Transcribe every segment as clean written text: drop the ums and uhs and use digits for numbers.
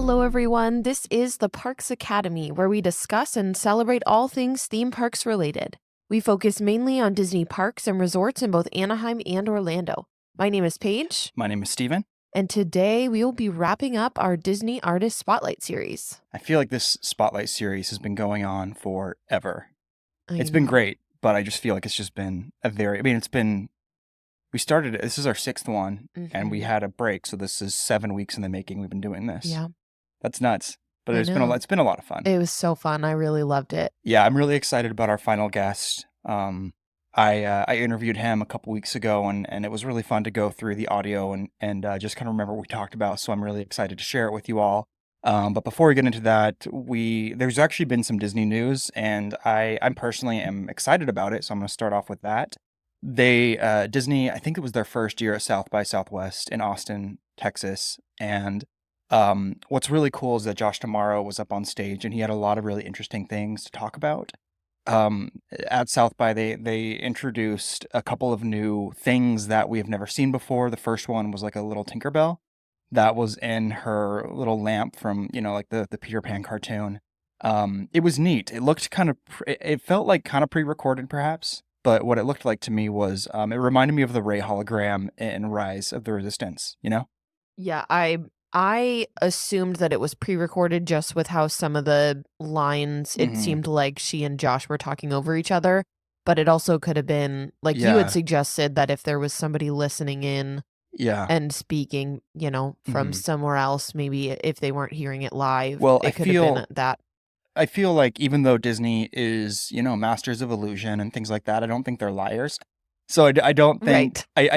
Hello, everyone. This is the Parks Academy, where we discuss and celebrate all things theme parks related. We focus mainly on Disney parks and resorts in both Anaheim and Orlando. My name is Paige, My name is Steven. and today we will be wrapping up our Disney Artist Spotlight series. I feel like this Spotlight series has been going on forever. It's I been know. great, but I just feel like it's just been we started it, this is our 6th one, and we Mhm. had a break, so this is 7 weeks in the making we've been doing this. Yeah, That's nuts. But I it's know. been a lot of fun. It was so fun. I really loved it. Yeah, I'm really excited about our final guest. I interviewed him a couple weeks ago, and it was really fun to go through the audio and just kind of remember what we talked about. So I'm really excited to share it with you all. But before we get into that, there's actually been some Disney news, and I'm personally am excited about it. So I'm going to start off with that. Disney, I think it was their first year at South by Southwest in Austin, Texas, and what's really cool is that Josh Tomorrow was up on stage, and he had a lot of really interesting things to talk about. At South by, they introduced a couple of new things that we have never seen before. The first one was like a little Tinkerbell that was in her little lamp from, like the Peter Pan cartoon. It was neat. It looked it felt like kind of pre-recorded perhaps, but what it looked like to me was, it reminded me of the Rey hologram in Rise of the Resistance, Yeah, I assumed that it was pre-recorded just with how some of the lines, it Mhm. seemed like she and Josh were talking over each other, but it also could have been, like you Yeah. had suggested, that if there was somebody listening in Yeah. and speaking, from Mhm. somewhere else, maybe if they weren't hearing it live, Well, it could have been that. I feel like even though Disney is, masters of illusion and things like that, I don't think they're liars. So I don't think, Right.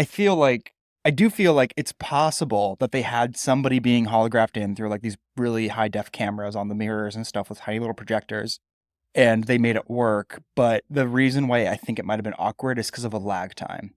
I do feel like it's possible that they had somebody being holographed in through like these really high def cameras on the mirrors and stuff with tiny little projectors, and they made it work. But the reason why I think it might have been awkward is because of a lag time.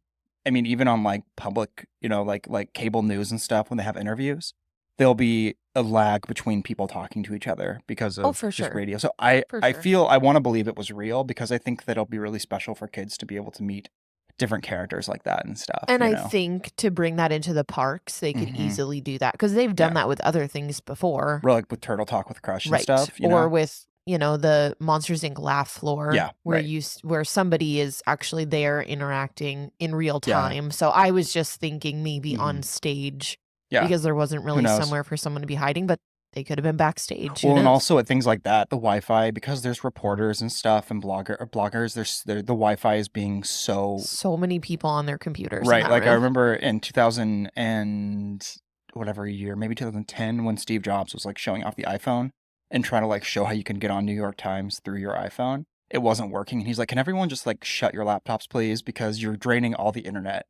I mean, even on like public, like cable news and stuff, when they have interviews, there'll be a lag between people talking to each other because Oh, of for just sure. radio. So I For I sure. feel I want to believe it was real because I think that it'll be really special for kids to be able to meet different characters like that and stuff. And I think to bring that into the parks, they could Mhm. easily do that because they've done Yeah. that with other things before. Or like with Turtle Talk with Crush and Right. stuff, Or with, the Monsters Inc. laugh floor, Yeah, where right. where somebody is actually there interacting in real Yeah. time. So I was just thinking maybe on Mhm. stage, Yeah. because there wasn't Who really knows? somewhere for someone to be hiding, but they could have been backstage. Who Well, and knows? also at things like that, the Wi-Fi, because there's reporters and stuff and bloggers, the Wi-Fi is being so So many people on their computers in right. that Like I room. remember in 2000 and whatever year, maybe 2010, when Steve Jobs was like showing off the iPhone and trying to like show how you can get on New York Times through your iPhone. It wasn't working, and he's like, "Can everyone just like shut your laptops, please, because you're draining all the internet."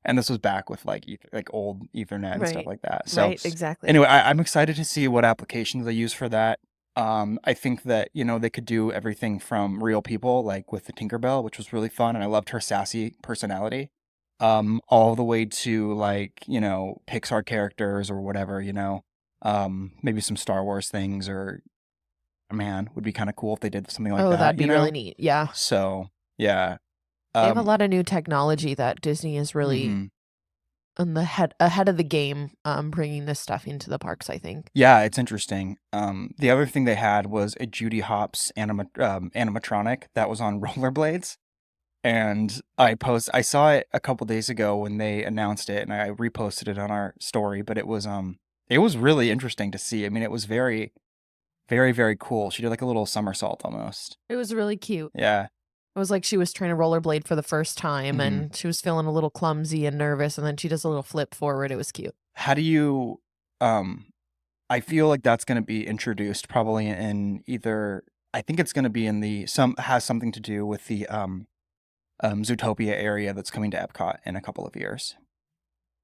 And this was back with like old Ethernet and stuff Right. like that. So Right. Exactly. anyway, I'm excited to see what applications they use for that. I think that they could do everything from real people, like with the Tinkerbell, which was really fun, and I loved her sassy personality, all the way to like Pixar characters or whatever, maybe some Star Wars things, or man, would be kind of cool if they did something like Oh, that, that'd be really neat. Yeah. So yeah, They have a lot of new technology that Disney is really mhm. on the ahead of the game, bringing this stuff into the parks, I think. Yeah, it's interesting. The other thing they had was a Judy Hopps animatronic that was on rollerblades. And I saw it a couple days ago when they announced it, and I reposted it on our story, but it was really interesting to see. I mean, it was very, very, very cool. She did like a little somersault almost. It was really cute. Yeah. It was like she was trying to rollerblade for the first time, Mhm. and she was feeling a little clumsy and nervous, and then she does a little flip forward. It was cute. How do you um I feel like that's going to be introduced probably in either, I think it's going to be in has something to do with the Zootopia area that's coming to Epcot in a couple of years,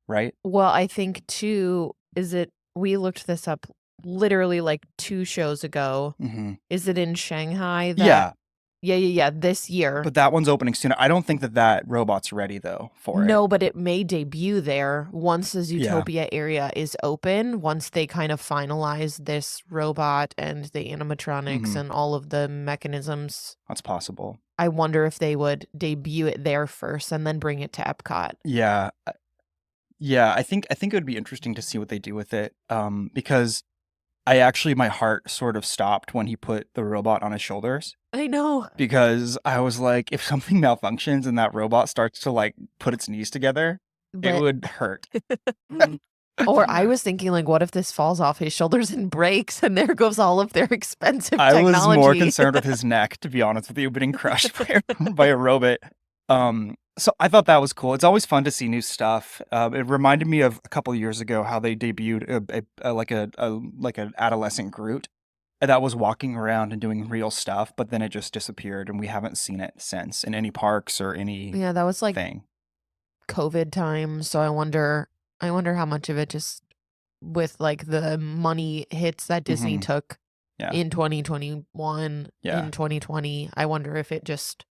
right? Well, I think too, we looked this up literally like 2 shows ago. Mhm. Is it in Shanghai Yeah. Yeah, this year. But that one's opening soon. I don't think that robot's ready though for it. No, but it may debut there once the Yeah. Zootopia area is open, once they kind of finalize this robot and the animatronics Mhm. and all of the mechanisms. That's possible. I wonder if they would debut it there first and then bring it to Epcot. Yeah. Yeah, I think it would be interesting to see what they do with it. Because my heart sort of stopped when he put the robot on his shoulders I know. because I was like, if something malfunctions and that robot starts to like put its knees together, it But would hurt. or I was thinking, like, what if this falls off his shoulders and breaks, and there goes all of their expensive I was more technology? concerned with his neck, to be honest with you, getting crushed by a robot. So I thought that was cool. It's always fun to see new stuff. It reminded me of a couple of years ago how they debuted like an adolescent Groot that was walking around and doing real stuff, but then it just disappeared, and we haven't seen it since in any parks or any Yeah, that was like thing. COVID time, so I wonder how much of it just with like the money hits that Disney Mhm. took Yeah, in 2021, yeah. in 2020. I wonder if it just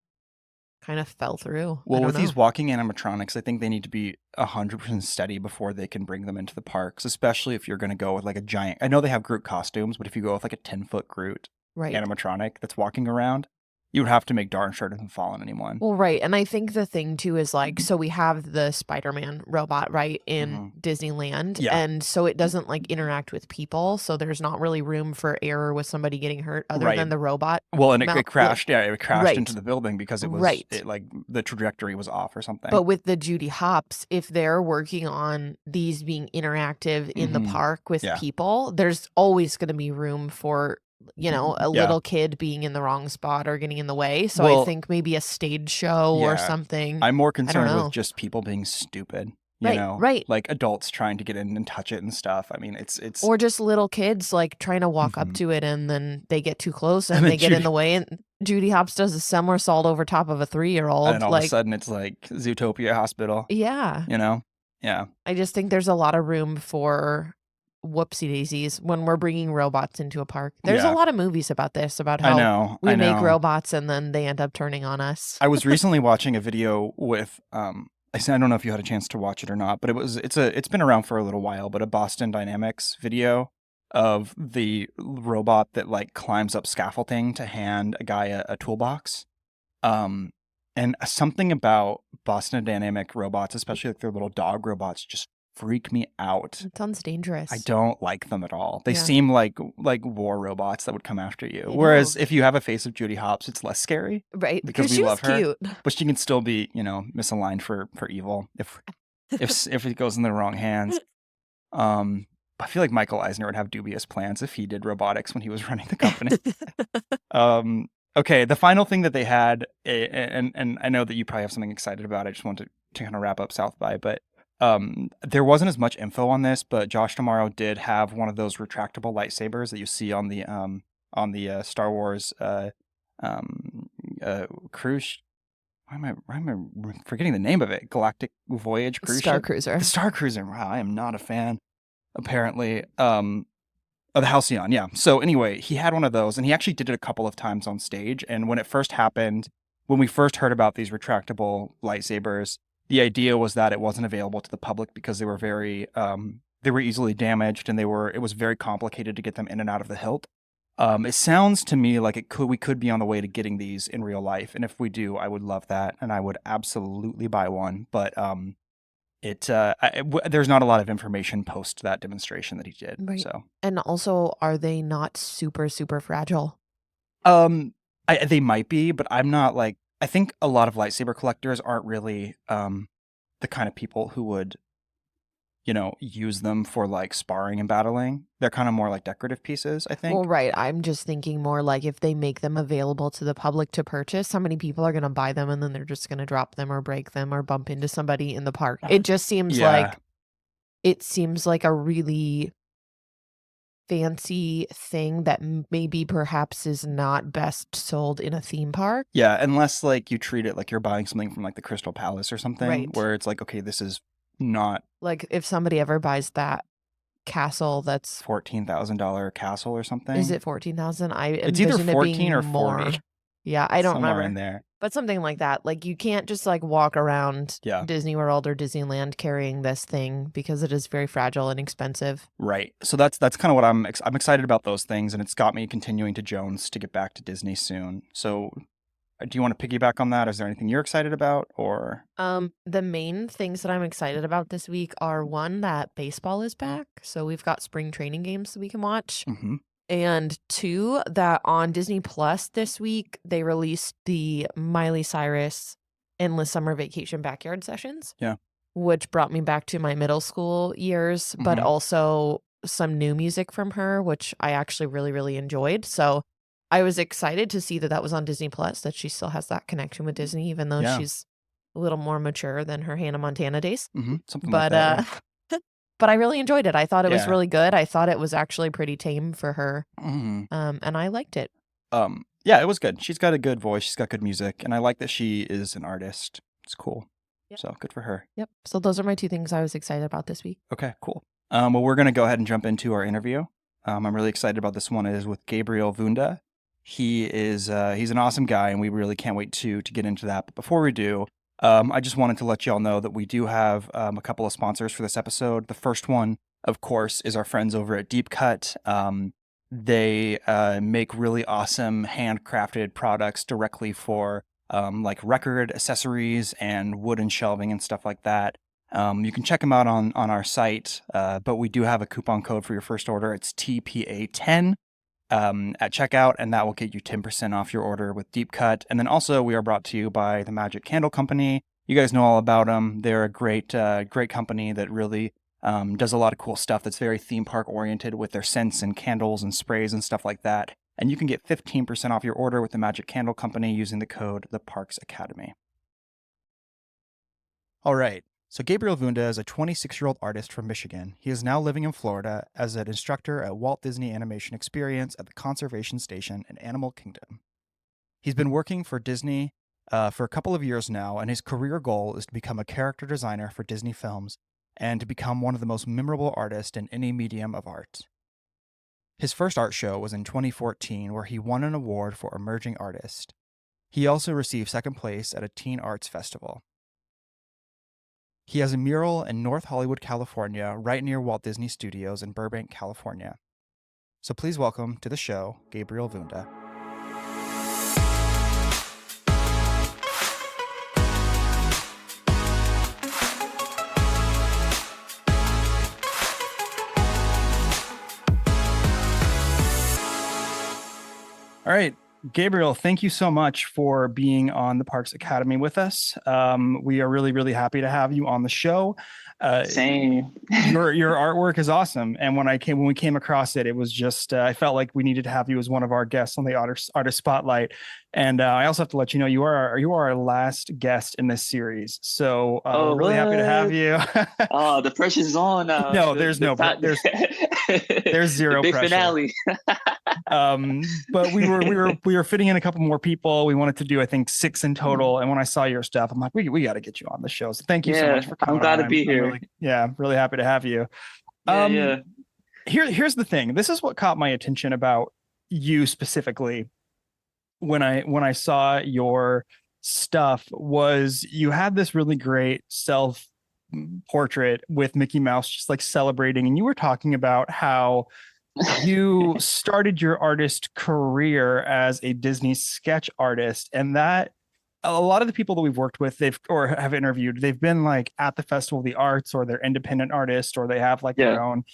kind of fell through. I Well, don't with these know. walking animatronics, I think they need to be 100% steady before they can bring them into the parks, especially if you're going to go with like a giant. I know they have Groot costumes, but if you go with like a 10-foot Groot Right. animatronic that's walking around, you would have to make darn sure it doesn't fall on anyone. Well, right. And I think the thing too is like, so we have the Spider-Man robot, right, in Mhm. Disneyland. Yeah, And so it doesn't like interact with people. So there's not really room for error with somebody getting hurt other right. than the robot. Well, and it, Mal it like, crashed. Yeah, it crashed into right. the building because Right. it like the trajectory was off or something. But with the Judy Hopps, if they're working on these being interactive in the Hmm. park with Yeah, people, there's always going to be room for, you know, a yeah. little kid being in the wrong spot or getting in the way. So I Well, think maybe a stage show or yeah. something. I'm more I don't concerned with know. just people being stupid, Right, right. like adults trying to get in and touch it and stuff. I mean, it's Or just little kids like trying to walk up Mhm. to it and then they get too close And and then they get in Judy the way and Judy Hopps does a somersault over top of a and 3-year-old. then all of a Like, sudden it's like Zootopia Hospital, yeah. you know? Yeah. I just think there's a lot of room for whoopsie daisies when we're bringing robots into a park. There's a Yeah. lot of movies about this, about I how know, we I make know. robots and then they end up turning on us. I was recently watching a video with I don't know if you had a chance to watch it or not, but it's been around for a little while, but a Boston Dynamics video of the robot that like climbs up scaffolding to hand a guy a toolbox. Um, and something about Boston Dynamic robots, especially like their little dog robots, just freak me out. It sounds I dangerous. don't like them at all. They Yeah, seem like war robots that would come after you. I Whereas know. if you have a face of Judy Hopps, it's less scary Right, because because we she was love her. cute. But she can still be, misaligned for evil if it goes in the wrong hands. Um, I feel like Michael Eisner would have dubious plans if he did robotics when he was running the company. Okay, the final thing that they had, and I know that you probably have something excited about. I just wanted to kind of wrap up South by, but there wasn't as much info on this, but Josh Tomorrow did have one of those retractable lightsabers that you see on the Star Wars cruise. Why am I forgetting the name of it? Galactic Voyage cruise Star ship. Cruiser. The Star Cruiser. Wow, I am not a fan. Apparently, oh, the Halcyon, yeah. So anyway, he had one of those, and he actually did it a couple of times on stage. And when it first happened, when we first heard about these retractable lightsabers, the idea was that it wasn't available to the public because they were easily damaged, and it was very complicated to get them in and out of the hilt. It sounds to me like we could be on the way to getting these in real life, and if we do, I would love that, and I would absolutely buy one. But there's not a lot of information post that demonstration that he did. Right. So, And also, are they not super, super fragile? they might be, but I'm not like. I think a lot of lightsaber collectors aren't really the kind of people who would, use them for like sparring and battling. They're kind of more like decorative pieces, I Well, think. right. I'm just thinking more like if they make them available to the public to purchase, how many people are going to buy them and then they're just going to drop them or break them or bump into somebody in the park? It just Yeah, seems like a really fancy thing that maybe perhaps is not best sold in a theme park. yeah. Unless like you treat it like you're buying something from like the Crystal Palace or something, Right. where it's like, okay, this is not Like if somebody ever buys that castle that's $14,000 castle or something. is it 14,000? I It's either envision it 14 being or more. 40. Yeah, I don't Somewhere in remember. there. But something like that. Like you can't just like walk around Yeah. Disney World or Disneyland carrying this thing because it is very fragile and expensive. Right. So that's kind of what I'm excited about those things, and it's got me continuing to Jones to get back to Disney soon. So Do you want to piggyback on that? Is there anything you're excited about, or? The main things that I'm excited about this week are one, that baseball is back, so we've got spring training games that we can watch. Mm-hmm. And two, that on Disney Plus this week, they released the Miley Cyrus Endless Summer Vacation Backyard Sessions. Yeah. Which brought me back to my middle school years, but Mm-hmm. also some new music from her, which I actually really, really enjoyed. So I was excited to see that that was on Disney Plus, that she still has that connection with Disney, even though Yeah. she's a little more mature than her Hannah Montana days. Mm-hmm. Something like But that. Yeah. but I really enjoyed it. I thought it was Yeah. really good. I thought it was actually pretty tame for her. Mm-hmm. And I liked it. Yeah, it was good. She's got a good voice. She's got good music, and I like that she is an artist. It's cool. Yep. So good for her. Yep. So those are my two things I was excited about this week. Okay, cool. Well, we're going to go ahead and jump into our interview. I'm really excited about this one. It is with Gabriel Vunda. He is he's an awesome guy, and we really can't wait to get into that. But before we do, I just wanted to let y'all know that we do have a couple of sponsors for this episode. The first one, of course, is our friends over at Deep Cut. They make really awesome handcrafted products directly for like record accessories and wooden shelving and stuff like that. You can check them out on our site, but we do have a coupon code for your first order. It's TPA10 at checkout, and that will get you 10% off your order with Deep Cut. And then also, we are brought to you by the Magic Candle Company. You guys know all about them. They're a great company that really does a lot of cool stuff that's very theme park oriented with their scents and candles and sprays and stuff like that. And you can get 15% off your order with the Magic Candle Company using the code The Parks Academy. All right. So Gabriel Vunda is a 26-year-old artist from Michigan. He is now living in Florida as an instructor at Walt Disney Animation Experience at the Conservation Station in Animal Kingdom. He's been working for Disney for a couple of years now, and his career goal is to become a character designer for Disney films and to become one of the most memorable artists in any medium of art. His first art show was in 2014, where he won an award for Emerging Artist. He also received second place at a Teen Arts Festival. He has a mural in North Hollywood, California, right near Walt Disney Studios in Burbank, California. So please welcome to the show, Gabriel Vunda. All right, Gabriel, thank you so much for being on the Parks Academy with us. We are really, really happy to have you on the show. Same. Your artwork is awesome, and when we came across it, it was just I felt like we needed to have you as one of our guests on the artist spotlight. And I also have to let you know you are our last guest in this series, so we're really happy to have you. Oh, the pressure's on now. No, there's zero big pressure. Finale. But we were fitting in a couple more people. We wanted to do, I think, 6 in total. And when I saw your stuff, I'm like, we got to get you on the show. So thank you so much for coming. I'm glad to be here. Really happy to have you. Here's the thing. This is what caught my attention about you specifically when I saw your stuff was you had this really great self portrait with Mickey Mouse just like celebrating, and you were talking about how you started your artist career as a Disney sketch artist, and that a lot of the people that we've worked with have interviewed, they've been like at the Festival of the Arts, or they're independent artists, or they have like their own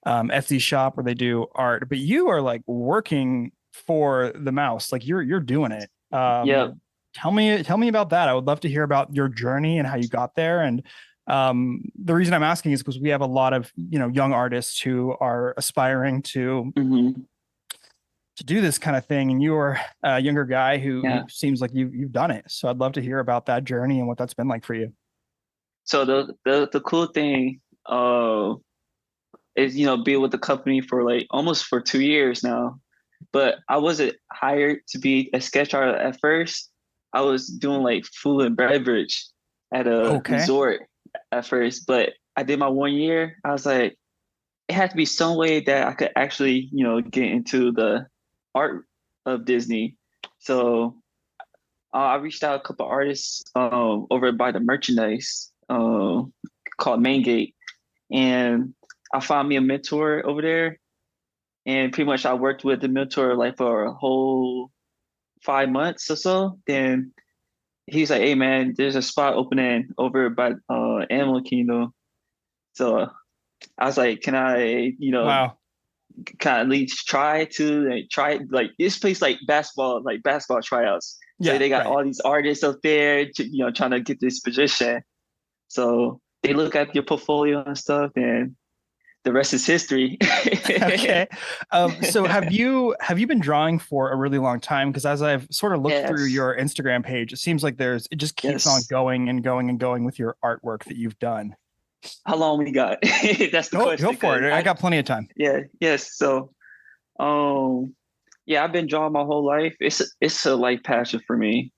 Etsy shop where they do art, but you are like working for the mouse, like you're doing it. Tell me about that. I would love to hear about your journey and how you got there. And the reason I'm asking is because we have a lot of young artists who are aspiring to do this kind of thing, and you're a younger guy who seems like you've done it. So I'd love to hear about that journey and what that's been like for you. So the cool thing is be with the company for like almost for 2 years now, but I wasn't hired to be a sketch artist at first. I was doing like food and beverage at a resort at first, but I did my 1 year. I was like, it had to be some way that I could actually, get into the art of Disney. So I reached out a couple artists over by the merchandise called Main Gate, and I found me a mentor over there. And pretty much I worked with the mentor like for a whole 5 months or so. Then he's like, "Hey man, there's a spot opening over by Animal Kingdom." So I was like, "Can I, Wow. kind of at least try like this place like basketball tryouts." So Yeah, they got right. all these artists up there, trying to get this position. So they look at your portfolio and stuff, and the rest is history. Okay. So have you been drawing for a really long time? Because as I've sort of looked through Yes, your Instagram page, it seems like it just keeps on yes. going and going and going with your artwork that you've done. How long we got? That's the Go question. for Because it. I got plenty of time. yeah, yes. So, um, yeah, I've been drawing my whole life. It's a life passion for me.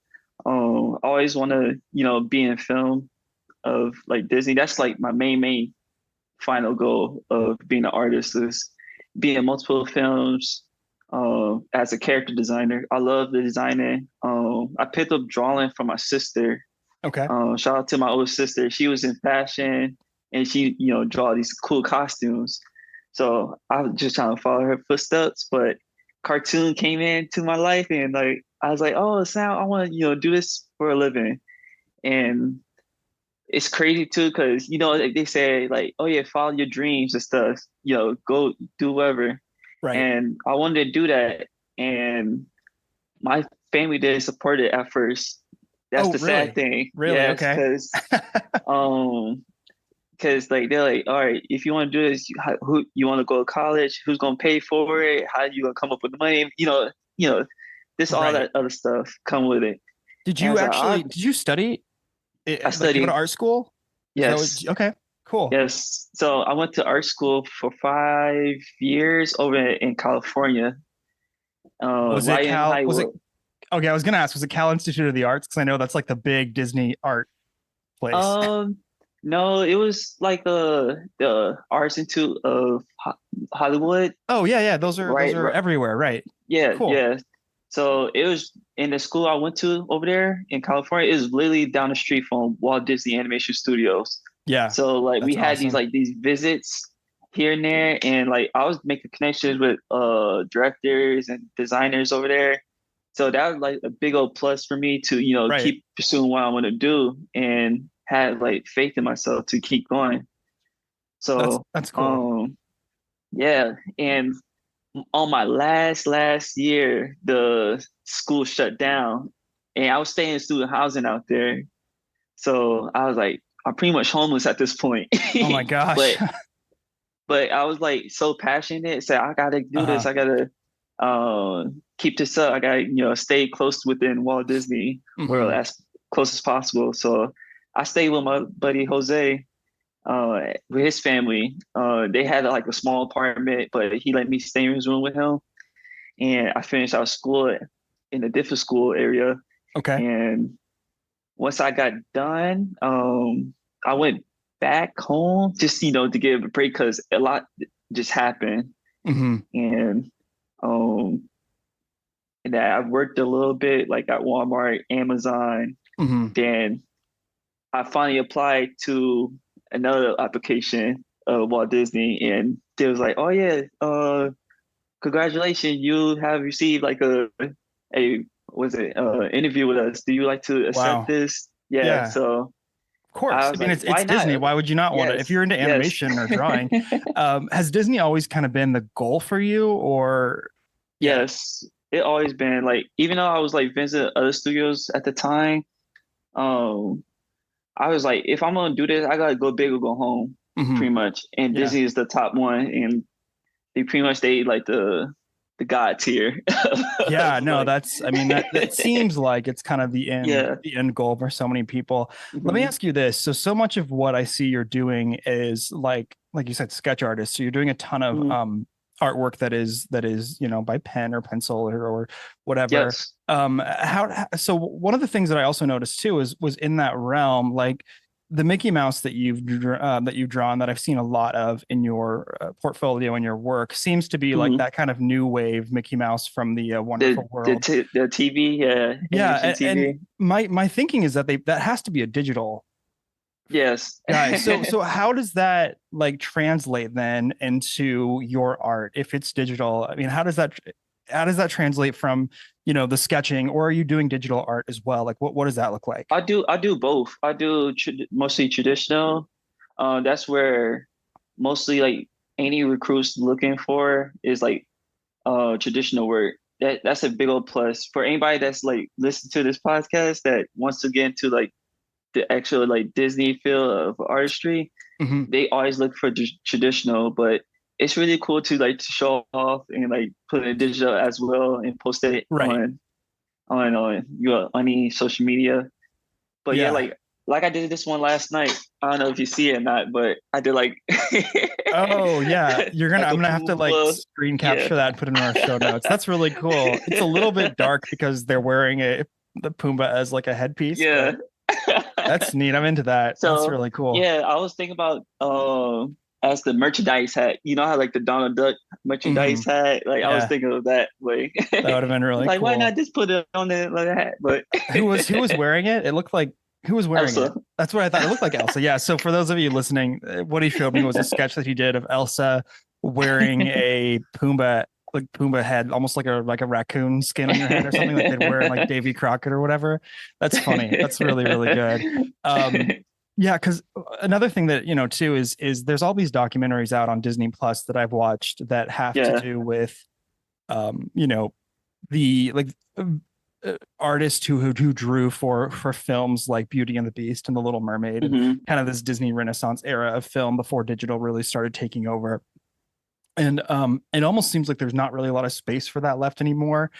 I always want to, be in film of like Disney. That's like my main final goal of being an artist is being in multiple films. As a character designer, I love the designing. I picked up drawing from my sister. Okay. Shout out to my older sister. She was in fashion and she, draw these cool costumes. So I was just trying to follow her footsteps, but cartoon came into my life and like I was like, oh, Sam, I want to, do this for a living. And it's crazy too, because like, they say like, oh yeah, follow your dreams and stuff, go do whatever. Right. And I wanted to do that. And my family didn't support it at first. That's Oh, the sad really? thing. Really? Yes, Okay. um, because like they're like, all right, if you want to do this, who you want to go to college? Who's gonna pay for it? How you gonna come up with the money? This all Right. that other stuff come with it. Did And I you was like, actually did you study I like you go to study. art school? Is that Yes, okay? Cool. yes. So I went to art school for 5 years over in California, Was it right in Cal? Was it Hollywood. okay? I was gonna ask, was it Cal Institute of the Arts? Because I know that's like the big Disney art place. Um, no, it was like the Arts Institute of Hollywood, Oh yeah, yeah. Those are right? everywhere, right? Yeah, Cool. yeah. So it was in the school I went to over there in California. It was literally down the street from Walt Disney Animation Studios. Yeah, So like we that's had awesome. these visits here and there, and like I was making connections with directors and designers over there. So that was like a big old plus for me to Right. keep pursuing what I want to do and had like faith in myself to keep going. That's So that's cool. yeah, and on my last year, the school shut down, and I was staying in student housing out there. So I was like, I'm pretty much homeless at this point. Oh my gosh. but but I was like so passionate, said I gotta do this. Uh-huh. I gotta keep this up. I gotta stay close within Walt Disney World Hmm. as close as possible. So I stayed with my buddy Jose with his family. They had like a small apartment, but he let me stay in his room with him. And I finished out school in a different school area. Okay. And once I got done, I went back home just to give a break because a lot just happened. Hmm. And um, and that I worked a little bit like at Walmart, Amazon. Hmm. Then I finally applied to another application of Walt Disney, and they was like, "Oh yeah, congratulations, you have received like a was it interview with us. Do you like to accept Wow. this?" Yeah. Yeah. So Of I course. I was mean, like, it's "Why Disney. not?" Why would you not want to? If Yes, you're into yes. animation or drawing, has Disney always kind of been the goal for you, or yeah? Yes, it always been like even though I was like visiting other studios at the time, um, I was like, if I'm gonna do this, I gotta go big or go home, Hmm. pretty much. And Yeah. Disney is the top one, and they like the god tier Yeah, of no, like I mean that seems like it's kind of yeah. the end goal for so many people. Let me Hmm. ask you this. So much of what I see you're doing is like you said, sketch artist. So you're doing a ton of Hmm. artwork that is, by pen or pencil or whatever. Yes. So one of the things that I also noticed too was in that realm, like the Mickey Mouse that you've drawn that I've seen a lot of in your portfolio and your work seems to be like Hmm. that kind of new wave Mickey Mouse from the Wonderful World. The TV, Yeah, animation and TV. my thinking is that has to be a digital Yes. guy. So how does that like translate then into your art if it's digital? I mean, how does that? how does that translate from, the sketching, or are you doing digital art as well? Like what does that look like? I do both. I do mostly traditional. That's where mostly like any recruits looking for is like traditional work. That's a big old plus for anybody that's like listening to this podcast that wants to get into like the actual like Disney field of artistry. Hmm. They always look for traditional, but it's really cool to like to show off and like put it digital as well and post it Right. on your any social media. But yeah, Yeah. like I did this one last night. I don't know if you see it or not, but I did like Oh yeah, like I'm a gonna have to like Pumba. screen Yeah. capture that and put it in our show notes. That's really cool. It's a little bit dark because they're wearing the Pumbaa as like a headpiece, but Yeah. that's neat. I'm into that. That's So really cool. yeah, I was thinking about as the merchandise hat. You know how like the Donald Duck Hmm. merchandise hat? Like I was Yeah, thinking of that way. that would have been really Like why cool. not just put it on the like, hat? But Who was wearing it? It looked like who was wearing Elsa. it? That's what I thought. It looked like Elsa. Yeah. So for those of you listening, what he showed me was a sketch that he did of Elsa wearing a Pumbaa, like Pumbaa head, almost like a raccoon skin on your head or something like they'd wear in like Davy Crockett or whatever. That's funny. That's really, really good. Yeah, because another thing that too is there's all these documentaries out on Disney Plus that I've watched that have to Yeah. do with you know the like artists who drew for films like Beauty and the Beast and The Little Mermaid and Hmm. kind of this Disney Renaissance era of film before digital really started taking over. And it almost seems like there's not really a lot of space for that left anymore.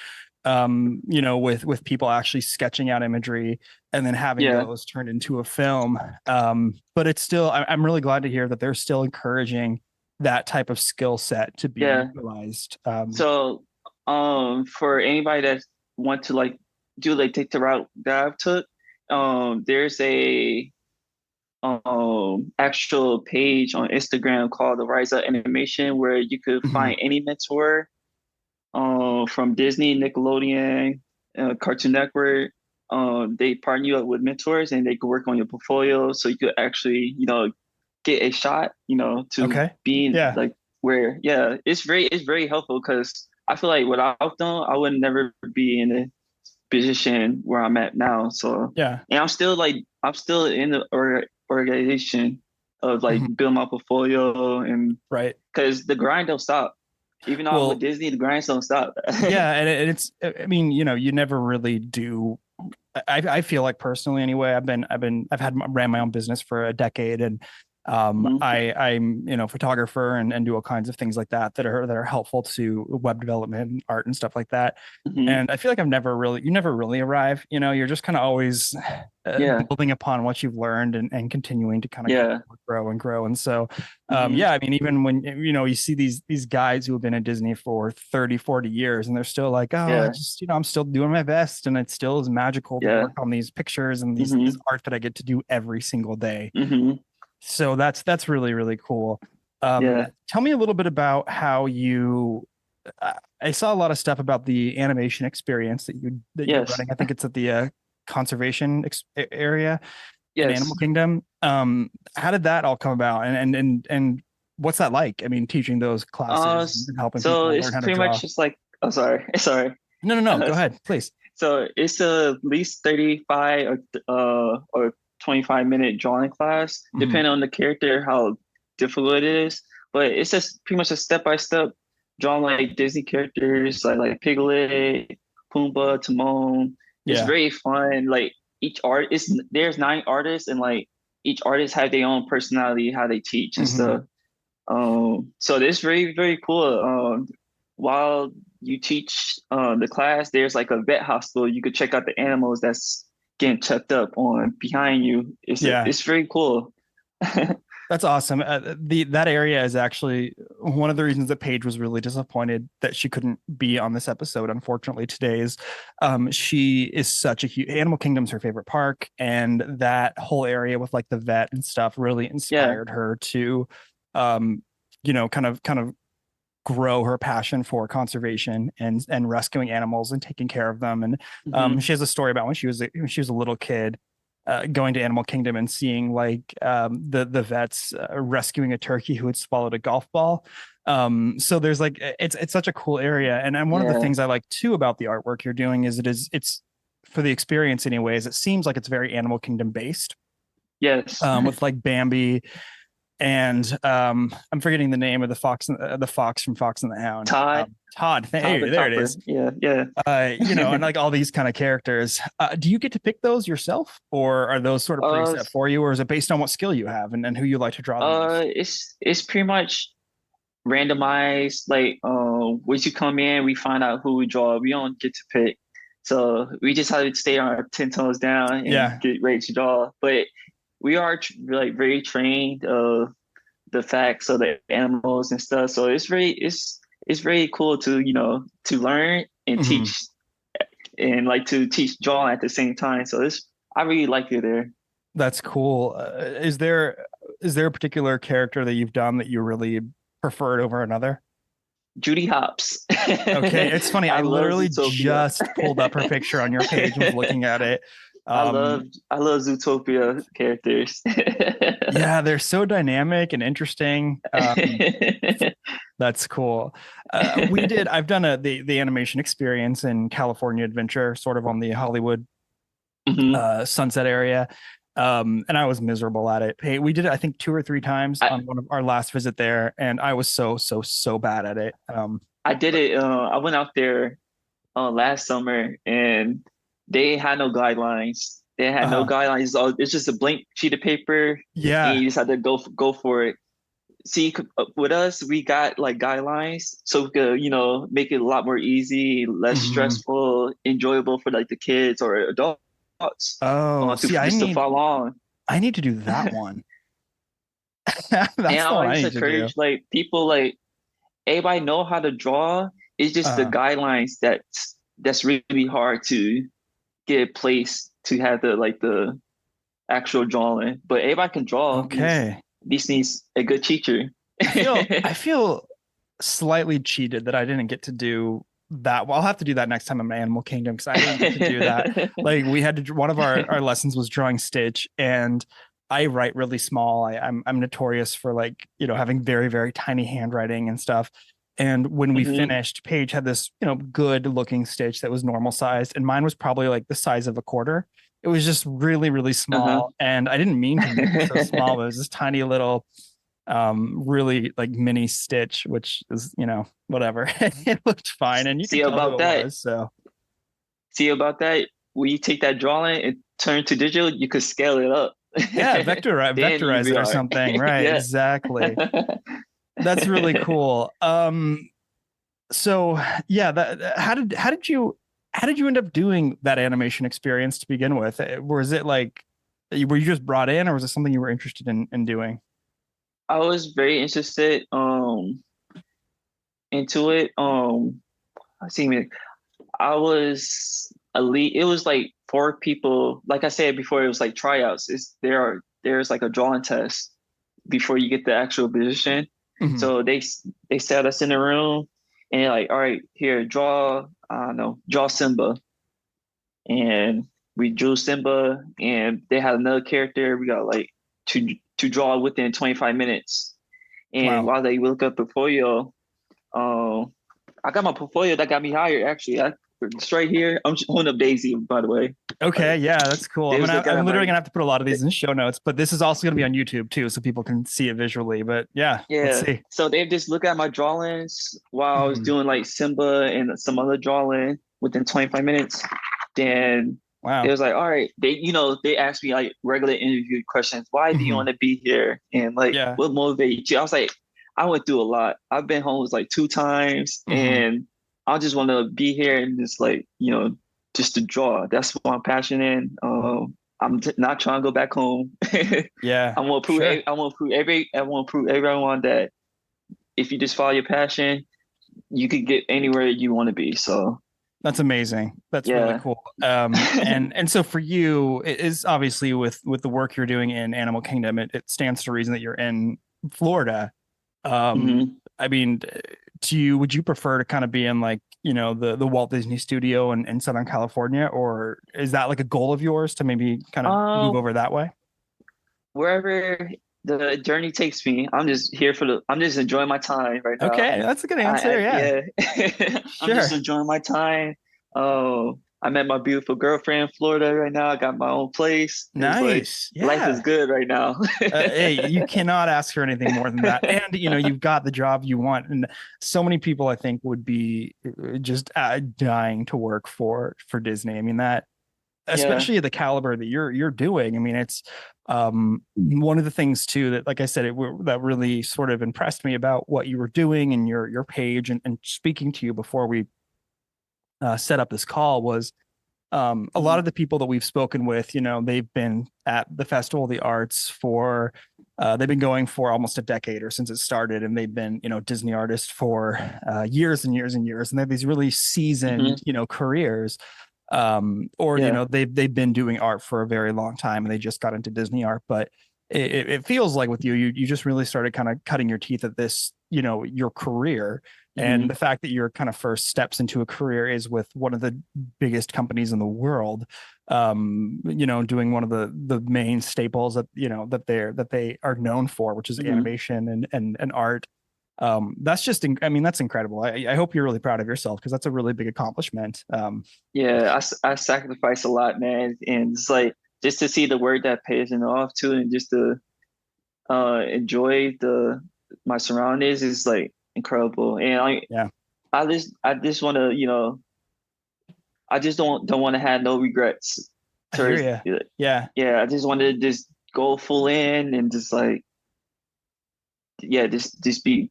With people actually sketching out imagery and then having Yeah. those turned into a film. But it's still, I'm really glad to hear that they're still encouraging that type of skill set to be Yeah. utilized. So for anybody that want to like do like take the route that I've took, there's a actual page on Instagram called the Rise Up Animation where you could Mhm. find any mentor from Disney, Nickelodeon, Cartoon Network. They partner you up with mentors and they could work on your portfolio so you could actually, get a shot, to Okay. be Yeah. like where, yeah, it's very helpful because I feel like without them, I would never be in the position where I'm at now. So, Yeah. and I'm still in the organization of like Mhm. build my portfolio and Right. because the grind don't stop. Even though I'm with Well, Disney, the grinds don't stop. yeah, and it's I mean, you never really do. I feel like personally anyway, I've had ran my own business for a decade, and Mhm. I'm photographer and do all kinds of things like that are helpful to web development and art and stuff like that. Mhm. And I feel like you never really arrive. You're just kind of always Yeah. building upon what you've learned and continuing to kind of Yeah. grow and grow. And so, Mhm. yeah, I mean, even when, you see these guys who have been at Disney for 30, 40 years and they're still like, oh, I Yeah. just, I'm still doing my best. And it still is magical to Yeah. work on these pictures and this Mhm. art that I get to do every single day. Mhm. So that's really, really cool. Yeah. Tell me a little bit about how I saw a lot of stuff about the animation experience that you're Yes. running. I think it's at the conservation area in Yes. Animal Kingdom. How did that all come about, and what's that like? I mean, teaching those classes and helping So people it's learn how to pretty much draw. just like, oh, sorry, sorry. No, no, no. Go ahead, please. So it's at least 35 or 25-minute drawing class, Mhm. depending on the character, how difficult it is. But it's just pretty much a step-by-step drawing like Disney characters, like Piglet, Pumbaa, Timon. It's Yeah, very fun. Like each art is there's 9 artists and like each artist have their own personality, how they teach and hmm, stuff. So it's very, very cool. While you teach the class, there's like a vet hospital. You could check out the animals that's getting checked up on behind you. yeah. It's very cool. That's awesome. That area is actually one of the reasons that Paige was really disappointed that she couldn't be on this episode. Unfortunately, today is she is such a huge Animal Kingdom's her favorite park, and that whole area with like the vet and stuff really Yeah. inspired her to, kind of grow her passion for conservation and rescuing animals and taking care of them. And Hmm. she has a story about when she was a little kid going to Animal Kingdom and seeing like the vets rescuing a turkey who had swallowed a golf ball. So there's like it's such a cool area, and one of the Yeah. things I like too about the artwork you're doing is it's for the experience anyways. It seems like it's very Animal Kingdom based. Yes. With like Bambi and I'm forgetting the name of the fox from Fox and the Hound. Todd. Todd. Todd Hey, the there it Copper. is. Yeah. Yeah. And like all these kind of characters. Do you get to pick those yourself, or are those sort of preset for you, or is it based on what skill you have and who you like to draw the most? It's pretty much randomized. Like, once you come in, we find out who we draw. We don't get to pick, so we just have to stay on our 10 toes down and get ready to draw. But we are like very trained of the facts of the animals and stuff. So it's very cool to to learn and teach, and like to teach drawing at the same time. So I really like it there. That's cool. Is there a particular character that you've done that you really preferred over another? Judy Hopps. Okay, it's funny. I literally just pulled up her picture on your page and was looking at it. I love Zootopia characters. Yeah, they're so dynamic and interesting. That's cool. I've done the animation experience in California Adventure, sort of on the Hollywood Sunset area. And I was miserable at it. Hey, we did it, I think 2 or 3 times on one of our last visit there, and I was so bad at it. I did it. I went out there last summer, and they had no guidelines. They had no guidelines. It's just a blank sheet of paper. Yeah, and you just had to go for it. See, with us, we got like guidelines, so we could make it a lot more easy, less stressful, enjoyable for like the kids or adults. To follow on. I need to do that one. That's and I always encourage like people, like, everybody know how to draw. It's just the guidelines that's really hard to get placed to have the actual drawing. But everybody can draw. Okay. This needs a good teacher. I feel slightly cheated that I didn't get to do that. Well, I'll have to do that next time I'm in Animal Kingdom, because I didn't get to do that. Like, we had to, one of our lessons was drawing Stitch, and I write really small. I'm notorious for like, having very, very tiny handwriting and stuff. And when we finished, Paige had this, good looking Stitch that was normal sized, and mine was probably like the size of a quarter. It was just really, really small. And I didn't mean to make it so small, but it was this tiny little, really like mini Stitch, which is, whatever. It looked fine. And you see can tell about that. See about that. When you take that drawing and turn to digital, you could scale it up. Yeah, vectorize it or something. Right. Yeah. Exactly. That's really cool. So yeah, how did you end up doing that animation experience to begin with? Was it like, were you just brought in, or was it something you were interested in doing? I was very interested into it. I was elite. It was like 4 people. Like I said before, it was like tryouts. There's like a drawing test before you get the actual position. So they sat us in the room, and they're like, all right, here, draw Simba. And we drew Simba, and they had another character. We got like to draw within 25 minutes. And while they look up portfolio, I got my portfolio that got me hired, actually. It's right here. I'm just holding up Daisy, by the way. Okay, yeah, that's cool. I'm literally gonna have to put a lot of these in show notes, but this is also gonna be on YouTube too, so people can see it visually. But yeah, let's see. So they just look at my drawings while I was doing like Simba and some other drawing within 25 minutes. Then it was like, all right, they asked me like regular interview questions. Why do you want to be here? And like, what motivates you? I was like, I went through a lot. I've been homeless like 2 times, and I just want to be here and just like, just to draw. That's what I'm passionate in. I'm not trying to go back home. Yeah. I want to prove everyone that if you just follow your passion, you could get anywhere you want to be. So that's amazing. That's really cool. And so for you, it is obviously with the work you're doing in Animal Kingdom, it stands to reason that you're in Florida. I mean, would you prefer to kind of be in like, the Walt Disney Studio in Southern California, or is that like a goal of yours to maybe kind of move Um, over that way? Wherever the journey takes me, I'm just here I'm just enjoying my time right now. Okay, that's a good answer. Yeah, Yeah, I'm just sure. enjoying my time. Oh, I met my beautiful girlfriend in Florida right now. I got my own place. It's like Nice. life is Yeah. good right now. Hey, you cannot ask for anything more than that. And, you've got the job you want. And so many people, I think, would be just dying to work for Disney. I mean, that, Yeah. especially the caliber that you're doing. I mean, it's one of the things too that, like I said, that really sort of impressed me about what you were doing and your page, and speaking to you before we set up this call was a lot Mhm. of the people that we've spoken with, they've been at the Festival of the Arts for, they've been going for almost a decade or since it started, and they've been, Disney artists for years and years and years, and they have these really Mhm. seasoned, careers. Or Yeah. they've been doing art for a very long time, and they just got into Disney art. But it feels like with you just really started kind of cutting your teeth at this, your career. And the Mhm. fact that your kind of first steps into a career is with one of the biggest companies in the world, doing one of the main staples that, that they are known for, which is Mhm. animation and art. That's just, I mean, that's incredible. I hope you're really proud of yourself, because that's a really big accomplishment. Yeah, I sacrifice a lot, man, and it's like just to see the work that pays it off too, and just to enjoy the my surroundings is like incredible. And Yeah, I just want to, I just don't want to have no regrets. I hear Towards, you. Yeah, yeah, I just want to just go full in and just like, yeah, just be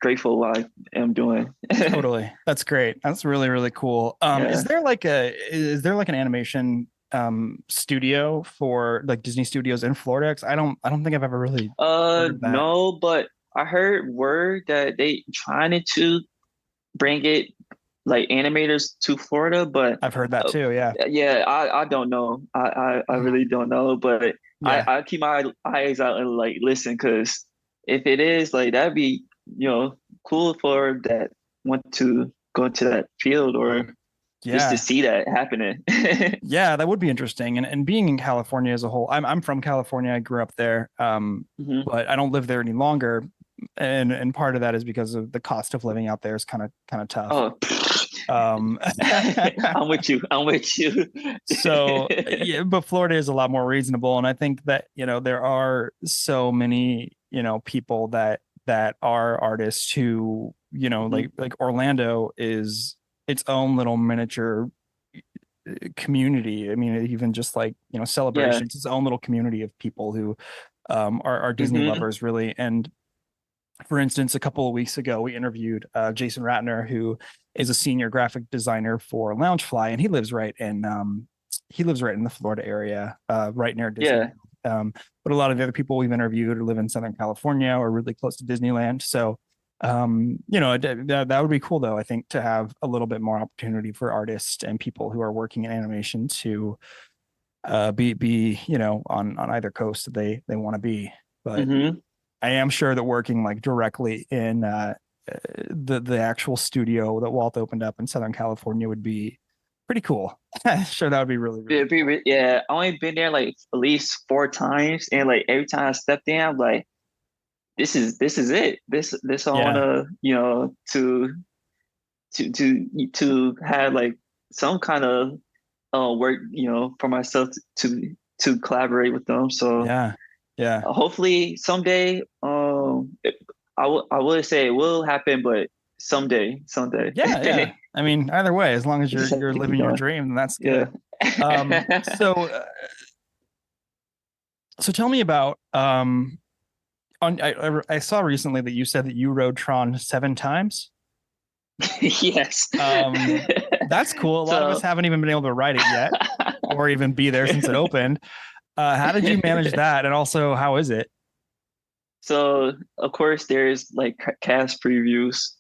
grateful what I am doing. totally. That's great. That's really, really cool. Yeah. Is there like an animation studio for like Disney Studios in Florida? 'Cause I don't think I've ever really heard of that. No, but I heard word that they trying to bring it like animators to Florida, but I've heard that uh, too. Yeah. yeah, I don't know. I Mhm. really don't know, but Yeah. I keep my eyes out and like listen, because if it is like that'd be cool for that want to go into that field or just to Yeah. see that happening. Yeah, that would be interesting. And being in California as a whole, I'm from California. I grew up there. Hmm. But I don't live there any longer. And part of that is because of the cost of living out there is kind of tough. Oh, Um, I'm with you. I'm with you. so yeah, but Florida is a lot more reasonable. And I think that, there are so many, people that are artists who, Hmm. like Orlando is its own little miniature community. I mean, even just like, Yeah. celebrations, its own little community of people who are Disney Hmm. lovers, really. And for instance, a couple of weeks ago, we interviewed Jason Ratner, who is a senior graphic designer for Loungefly, and he lives right in the Florida area, right near Disney. Yeah. But a lot of the other people we've interviewed live in Southern California or really close to Disneyland. So, that would be cool, though, I think, to have a little bit more opportunity for artists and people who are working in animation to be on either coast that they want to be. But Hmm. I am sure that working like directly in the actual studio that Walt opened up in Southern California would be pretty cool. Sure, that would be really, really cool. Yeah, I only been there like at least 4 times, and like every time I stepped in, I'm like, this is it. This I Yeah, wanna to have like some kind of work for myself to collaborate with them. So yeah, yeah, hopefully someday, I would say it will happen, but someday. yeah, yeah. I mean, either way, as long as Just have you're to keep living your going. dream, then that's Yeah. good. So tell me about I saw recently that you said that you rode Tron 7 times. Yes. Um, that's cool. A lot of us So, haven't even been able to ride it yet, or even be there since it opened. How did you manage that? And also, how is it? so of course there's like cast previews,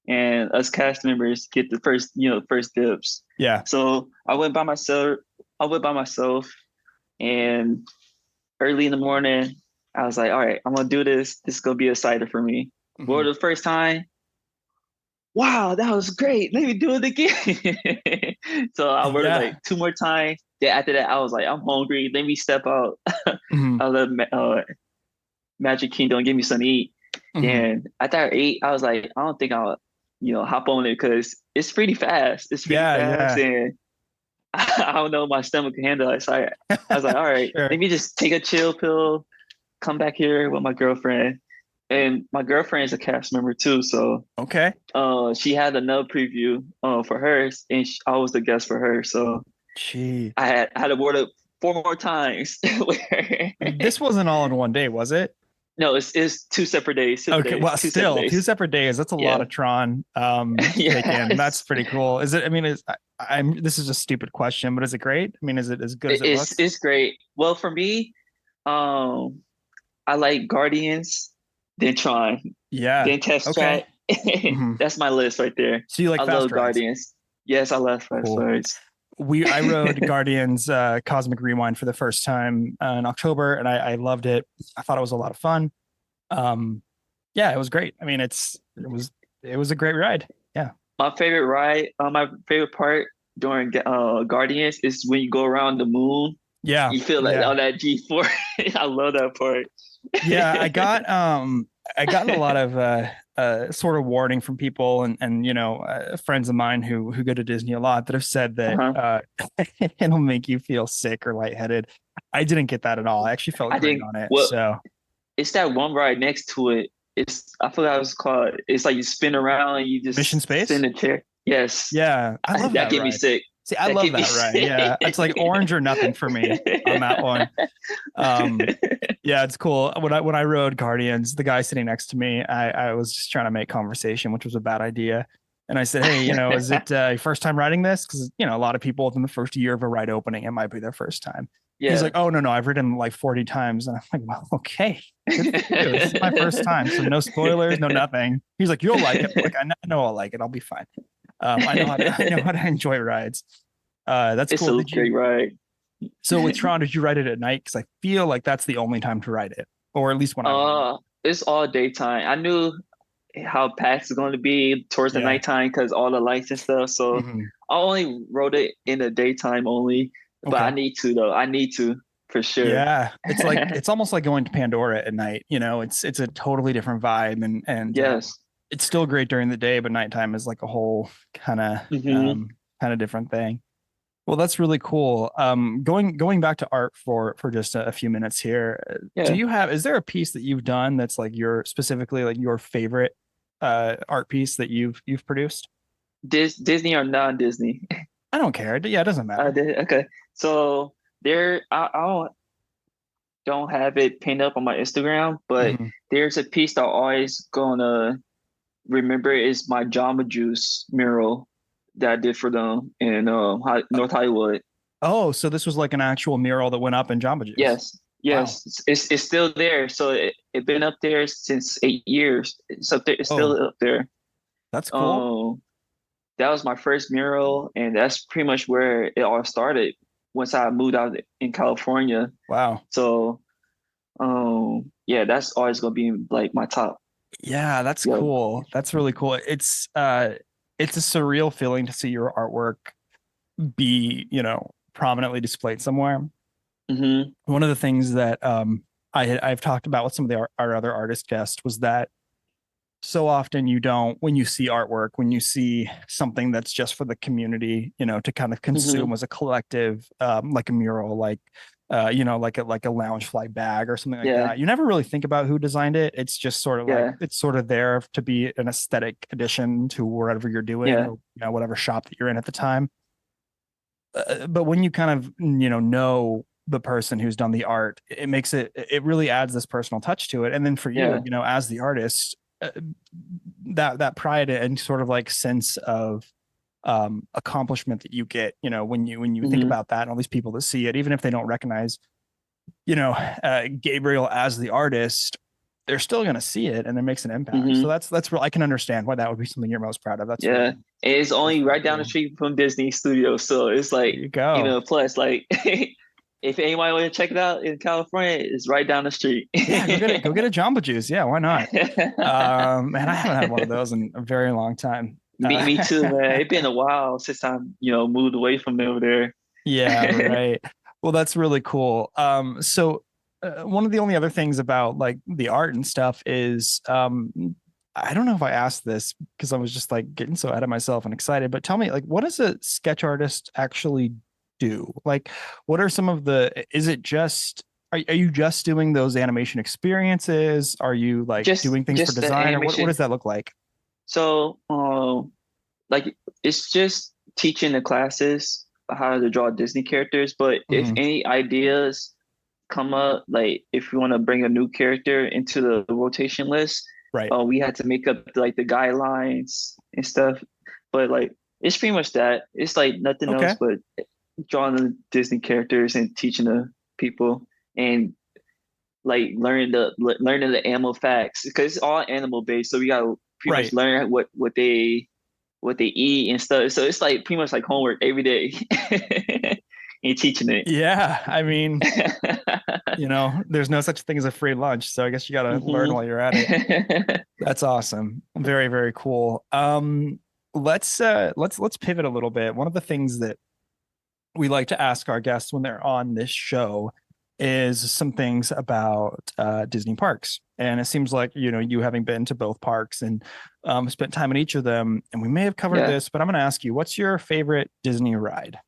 and us cast members get the first dibs. Yeah. So I went by myself. I went by myself, and early in the morning, I was like, all right, I'm gonna do this. This is gonna be a cider for me. For Mhm. the first time, wow, that was great. Let me do it again. So I ordered Yeah. like 2 more times. Then after that, I was like, I'm hungry. Let me step out Hmm. of the Magic Kingdom and give me something to eat. Hmm. Then after I ate, I was like, I don't think I'll, hop on it because it's pretty fast. It's pretty Yeah, fast, yeah. and I don't know if my stomach can handle it. So I was like, all right, Sure. let me just take a chill pill, come back here with my girlfriend. And my girlfriend is a cast member too, so Okay. she had another preview for hers, and I was the guest for her. So Gee. I had to board up 4 more times with her. This wasn't all in one day, was it? No, it's 2 separate days. Separate Okay, days. well, Two separate still two days. separate days. That's a lot Yeah. of Tron to take in. That's Yes. pretty cool. Is it? I mean, I'm. This is a stupid question, but is it great? I mean, is it as good as it It's looks? it's great. Well, for me, um, I like Guardians, then Tron, Yeah. then Test Okay. Track. Hmm. That's my list right there. So you like I fast love rides? Guardians. Yes, I love Fast Cool. Rides. I rode Guardians Cosmic Rewind for the first time in October, and I loved it. I thought it was a lot of fun. Um, yeah, it was great. I mean, it was a great ride. Yeah. My favorite ride, my favorite part during Guardians is when you go around the moon. Yeah. You feel like Yeah. all that G4. I love that part. Yeah, I got a lot of sort of warning from people and friends of mine who go to Disney a lot that have said that Uh-huh. it'll make you feel sick or lightheaded. I didn't get that at all. I actually felt I great think on it. well, So it's that one ride next to it. I forgot what it's called. It's like you spin around and you Mission just sit in Space? the chair. Yes, Yeah, I love that that get me ride. sick. See, I That love get me that ride. sick. Yeah, it's like orange or nothing for me on that one. Um, yeah, it's cool. When I rode Guardians, the guy sitting next to me, I was just trying to make conversation, which was a bad idea. And I said, "Hey, is it your first time riding this? Because a lot of people within the first year of a ride opening, it might be their first time." He's like, Yeah. "Oh no, I've ridden like 40 times." And I'm like, "Well, okay, good for you. This is my first time, so no spoilers, no nothing." He's like, "You'll like it." I'm like, I know I'll like it. I'll be fine. I know how to enjoy rides. That's It's cool. a Did great you ride. So with Tron, did you ride it at night? Because I feel like that's the only time to ride it, or at least when I went. It's all daytime. I knew how packed it's going to be towards the Yeah. nighttime because all the lights and stuff. So Hmm. I only rode it in the daytime only, but I Okay. need to though. I need to for sure. Yeah, it's almost like going to Pandora at night. It's a totally different vibe, and Yes. it's still great during the day, but nighttime is like a whole kind of Hmm. different thing. Well, that's really cool. Going back to art for just a few minutes here. Yeah. Is there a piece that you've done that's like specifically like your favorite art piece that you've produced? Disney or non-Disney? I don't care. Yeah, it doesn't matter. Okay. So I don't have it pinned up on my Instagram, but Mhm. there's a piece that I'm always gonna remember is my Jamba Juice mural that I did for them in North Hollywood. Oh, so this was like an actual mural that went up in Jamba Juice. Yes, Wow. yes, it's still there. So it been up there since 8 years. It's up there. It's Oh, still up there. that's cool. Um, that was my first mural, and that's pretty much where it all started. Once I moved out in California, Wow. so yeah, that's always gonna be like my top. Yeah, that's Yeah. cool. That's really cool. It's a surreal feeling to see your artwork be, prominently displayed somewhere. Hmm. One of the things that I've talked about with some of our other artist guests was that so often when you see artwork, when you see something that's just for the community, to kind of Hmm. consume as a collective, like a mural, like like a lounge fly bag or something like Yeah, that. You never really think about who designed it. It's just sort of like yeah, it's sort of there to be an aesthetic addition to whatever you're doing, yeah. or whatever shop that you're in at the time. But when you kind of know the person who's done the art, it really adds this personal touch to it. And then for you, Yeah. as the artist, that pride and sort of like sense of accomplishment that you get, when you think Hmm. about that and all these people that see it, even if they don't recognize Gabriel as the artist, they're still going to see it and it makes an impact. So Hmm. that's real. I can understand why that would be something you're most proud of. Yeah. And it's only Really right down the cool. street from Disney Studios. So it's There like, you go. plus like if anybody want to check it out in California, it's right down the street. Yeah, go get a Jamba Juice. Yeah, why not? Man, I haven't had one of those in a very long time. Me too, man. It's been a while since I, moved away from over there. Yeah, right. Well, that's really cool. So one of the only other things about like the art and stuff is I don't know if I asked this because I was just like getting so ahead of myself and excited, but tell me, like, what does a sketch artist actually do? Like, what are some of is it just, are you just doing those animation experiences? Are you like doing things for Just the design, or what animation. does that look like? So, like it's just teaching the classes how to draw Disney characters. But if Mhm. any ideas come up, like if we want to bring a new character into the rotation list, Right. we had to make up like the guidelines and stuff. But like it's pretty much that. It's like nothing else Okay. but drawing the Disney characters and teaching the people and like learning the animal facts because it's all animal based. So we gotta pretty much Right. learn what they eat and stuff. So it's like pretty much like homework every day and teaching it. Yeah. I mean, there's no such thing as a free lunch, so I guess you got to learn while you're at it. That's awesome. Very, very cool. Let's pivot a little bit. One of the things that we like to ask our guests when they're on this show is some things about Disney parks. And it seems like, you having been to both parks and spent time in each of them, and we may have covered this, but I'm going to ask you, what's your favorite Disney ride?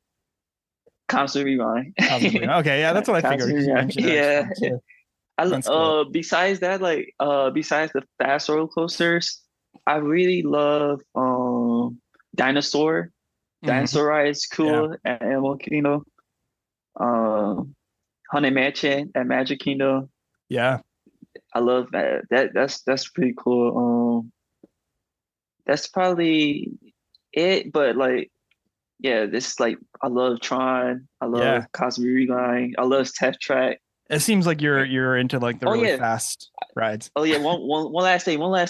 Constant Rewind. Okay, yeah, that's what I figured. You mentioned it. Yeah. That's cool. Besides that, like besides the fast roller coasters, I really love Dinosaur. Dinosaur ride is cool at Animal Kingdom. Haunted Mansion at Magic Kingdom. Yeah. I love that. That's pretty cool. That's probably it. But like, yeah, this like I love Tron. I love Cosmic Rewind. I love Test Track. It seems like you're into like the really fast rides. Oh yeah, one last thing. The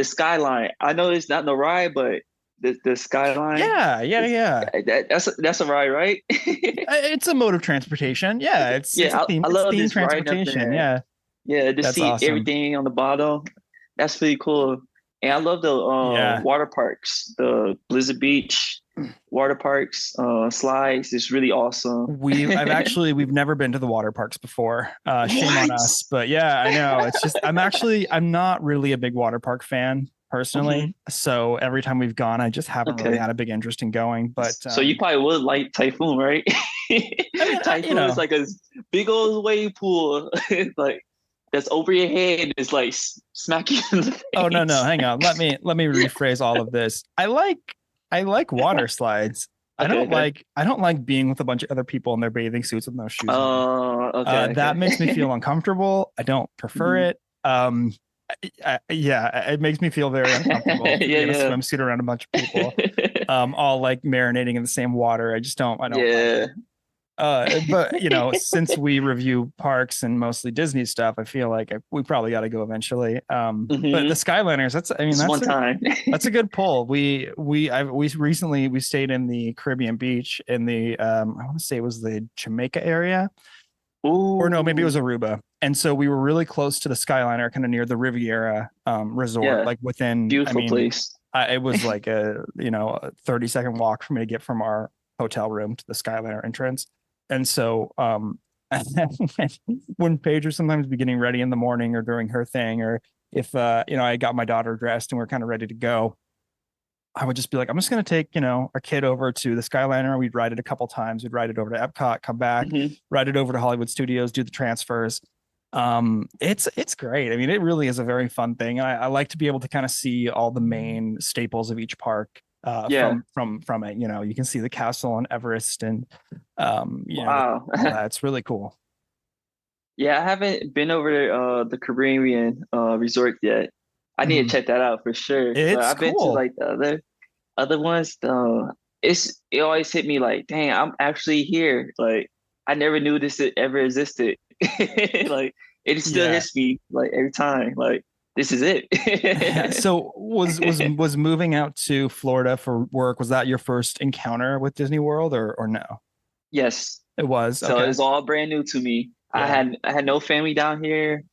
Skyline. I know it's not the ride, but the Skyline. Yeah. That's a ride, right? It's a mode of transportation. Yeah, it's a theme. I love theme this transportation. Yeah. Yeah, to see awesome. everything on the bottom. That's pretty cool. And I love the water parks, the Blizzard Beach water parks, slides. It's really awesome. We've never been to the water parks before. Shame on us, but yeah, I know. It's just I'm not really a big water park fan personally. So every time we've gone, I just haven't really had a big interest in going. But so you probably would like Typhoon, right? Typhoon is like a big old wave pool, like that's over your head. It's like smack you in the face. Oh no, hang on. Let me rephrase all of this. I like water slides. I don't like being with a bunch of other people in their bathing suits with no shoes on. That makes me feel uncomfortable. I don't prefer it. It makes me feel very uncomfortable in a swimsuit around a bunch of people, all like marinating in the same water. I don't like it. But since we review parks and mostly Disney stuff, I feel like we probably got to go eventually. But the Skyliners, that's one time. That's a good pull. We recently stayed in the Caribbean beach in the I want to say it was the Jamaica area. Ooh. Or no, maybe it was Aruba. And so we were really close to the Skyliner, kind of near the Riviera resort, like within beautiful place. It was like a 30-second walk for me to get from our hotel room to the Skyliner entrance. And so when Paige would sometimes be getting ready in the morning or during her thing, or if I got my daughter dressed and we're kind of ready to go, I would just be like, I'm just going to take, our kid over to the Skyliner. We'd ride it a couple times. We'd ride it over to Epcot, come back, ride it over to Hollywood Studios, do the transfers. It's great. I mean, it really is a very fun thing. I like to be able to kind of see all the main staples of each park from it. You can see the castle on Everest and wow. It's really cool. Yeah, I haven't been over the Caribbean resort yet. I need to check that out for sure. I've been to like the other ones. It always hit me like, dang, I'm actually here. Like I never knew this ever existed. Like it still hits me like every time. Like this is it. So was moving out to Florida for work, was that your first encounter with Disney World or no? Yes, it was. So it's all brand new to me. Yeah. I had no family down here.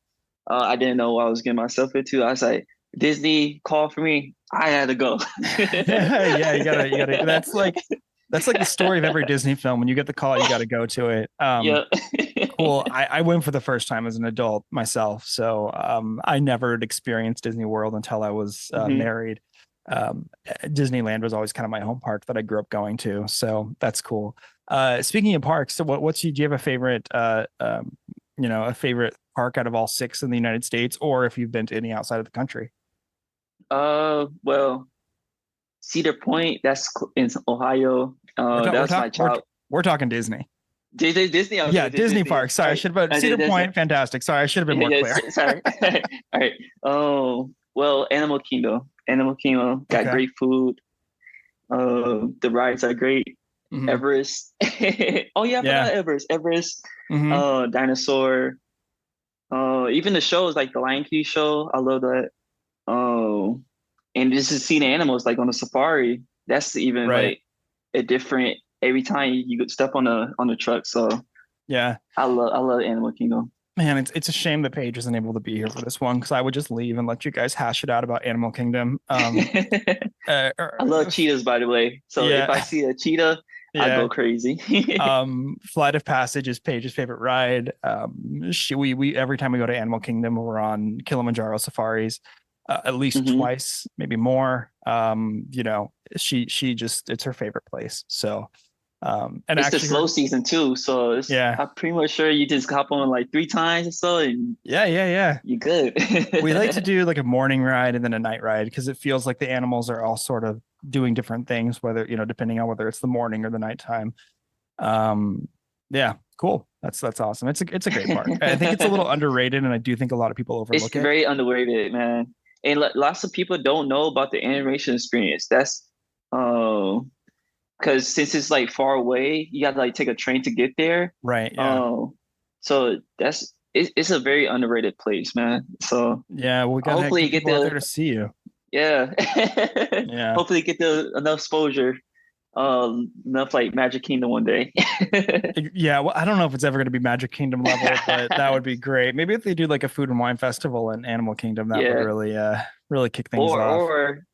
I didn't know what I was getting myself into. I was like, Disney called for me. I had to go. Yeah, you gotta. That's like the story of every Disney film. When you get the call, you got to go to it. Yeah. Cool. I went for the first time as an adult myself, so I never had experienced Disney World until I was married. Disneyland was always kind of my home park that I grew up going to, so that's cool. Speaking of parks, so do you have a favorite a favorite park out of all 6 in the United States, or if you've been to any outside of the country? Well, Cedar Point, that's in Ohio. That's my child. We're talking Disney. Disney. Okay, Yeah, Disney parks. Sorry, I should have. Cedar Point, fantastic. Sorry, I should have been more clear. Sorry. All right. Oh, well, Animal Kingdom. Animal Kingdom got great food. The rides are great. Mm-hmm. Everest. Oh yeah, I forgot Everest. Everest. Mm-hmm. Dinosaur. Even the shows like the Lion King show. I love that. Oh, and just to see the animals like on a safari. That's even like a different. Every time you step on the truck. So yeah, I love Animal Kingdom. Man, it's a shame that Paige isn't able to be here for this one, because I would just leave and let you guys hash it out about Animal Kingdom. I love cheetahs, by the way. So if I see a cheetah, I go crazy. Flight of Passage is Paige's favorite ride. We every time we go to Animal Kingdom, we're on Kilimanjaro safaris, at least twice, maybe more. She just, it's her favorite place. So. And it's the slow season too, so I'm pretty much sure you just hop on like 3 times or so, and you're good. We like to do like a morning ride and then a night ride, because it feels like the animals are all sort of doing different things, whether depending on whether it's the morning or the nighttime. Cool. That's awesome. It's a great park. I think it's a little underrated, and I do think a lot of people overlook it. It's very underrated, man, and lots of people don't know about the animation experience. That's because since it's like far away, you got to like take a train to get there. Right. Yeah. So it's a very underrated place, man. So yeah, we got hopefully get there to see you. Yeah. Yeah. Hopefully get enough exposure, enough like Magic Kingdom one day. Yeah. Well, I don't know if it's ever going to be Magic Kingdom level, but that would be great. Maybe if they do like a food and wine festival in Animal Kingdom, that would really kick things off. Or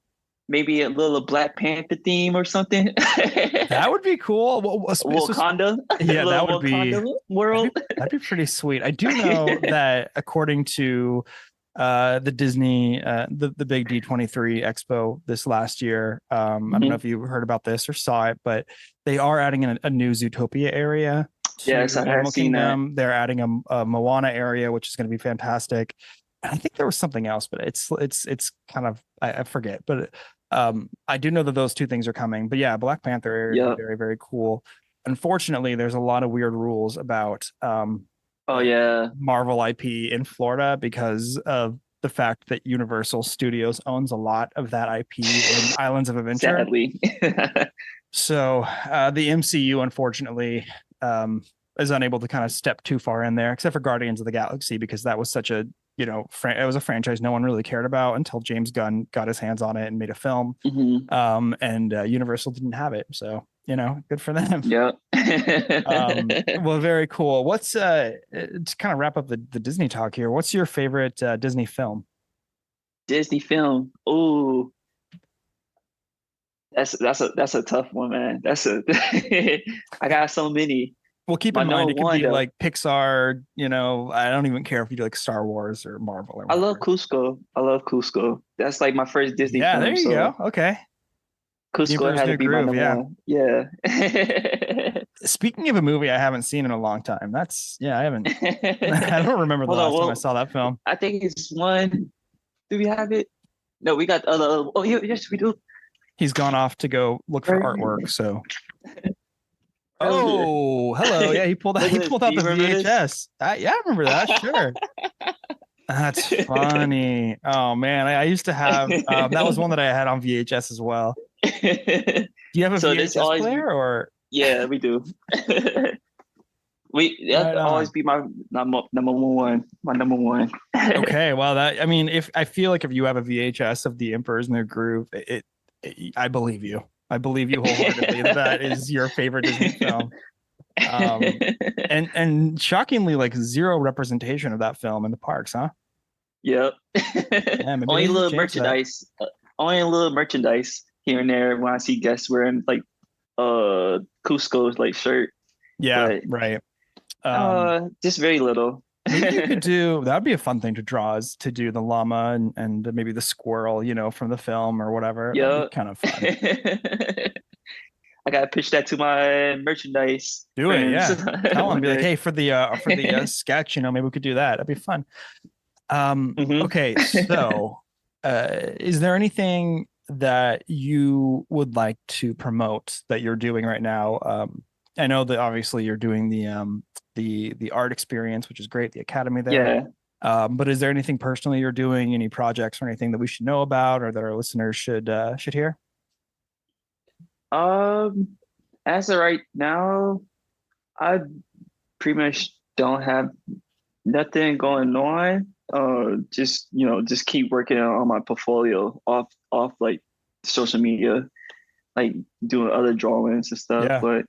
maybe a little Black Panther theme or something. That would be cool. Wakanda. Yeah, that would Wakanda be world. That'd be pretty sweet. I do know that according to the Disney, the big D23 Expo this last year, I don't know if you heard about this or saw it, but they are adding a new Zootopia area to Animal Kingdom. They're adding a Moana area, which is going to be fantastic. And I think there was something else, but it's kind of, I forget, but I do know that those 2 things are coming. But yeah, Black Panther area is very, very cool. Unfortunately, there's a lot of weird rules about Marvel IP in Florida, because of the fact that Universal Studios owns a lot of that IP in Islands of Adventure. Sadly. So the MCU, unfortunately, is unable to kind of step too far in there, except for Guardians of the Galaxy, because that was such a it was a franchise no one really cared about until James Gunn got his hands on it and made a film. And Universal didn't have it, so good for them. Yeah. Well, very cool. What's to kind of wrap up the Disney talk here, what's your favorite Disney film? Disney film? Oh, that's a tough one, man. I got so many. Well, keep in mind, it could be like Pixar, I don't even care if you do like Star Wars or Marvel or whatever. I love Cusco. That's like my first Disney film. Yeah, there you go. Okay. Cusco had to be my number one. Yeah. Speaking of a movie I haven't seen in a long time, I haven't. I don't remember the last time I saw that film. I think it's one. Do we have it? No, we got other. Oh, yes, we do. He's gone off to go look for artwork, so. Oh, hello. Yeah, he pulled out the VHS. Yeah, I remember that. Sure. That's funny. Oh man, I used to have that was one that I had on VHS as well. Do you have a VHS player or? Yeah, we do. That'll always be my number one. My number one. Okay, well if I feel like if you have a VHS of The Emperor's New Groove, I believe you. I believe you wholeheartedly that is your favorite Disney film. And shockingly, like 0 representation of that film in the parks, huh? Yep. Yeah, only little merchandise. only a little merchandise here and there when I see guests wearing like Cusco's like shirt. Yeah, But right. just very little. Maybe you could do that'd be a fun thing to draw, is to do the llama and maybe the squirrel, from the film or whatever. That'd Yeah. be kind of fun. I gotta pitch that to my merchandise Do it, friends. yeah. Tell them, be like, hey, for the sketch, maybe we could do that. That'd be fun. Okay, so is there anything that you would like to promote that you're doing right now? I know that obviously you're doing the art experience, which is great, the academy there. Yeah. But is there anything personally you're doing, any projects or anything that we should know about or that our listeners should hear? As of right now, I pretty much don't have nothing going on. Just keep working on my portfolio off like social media, like doing other drawings and stuff. Yeah. But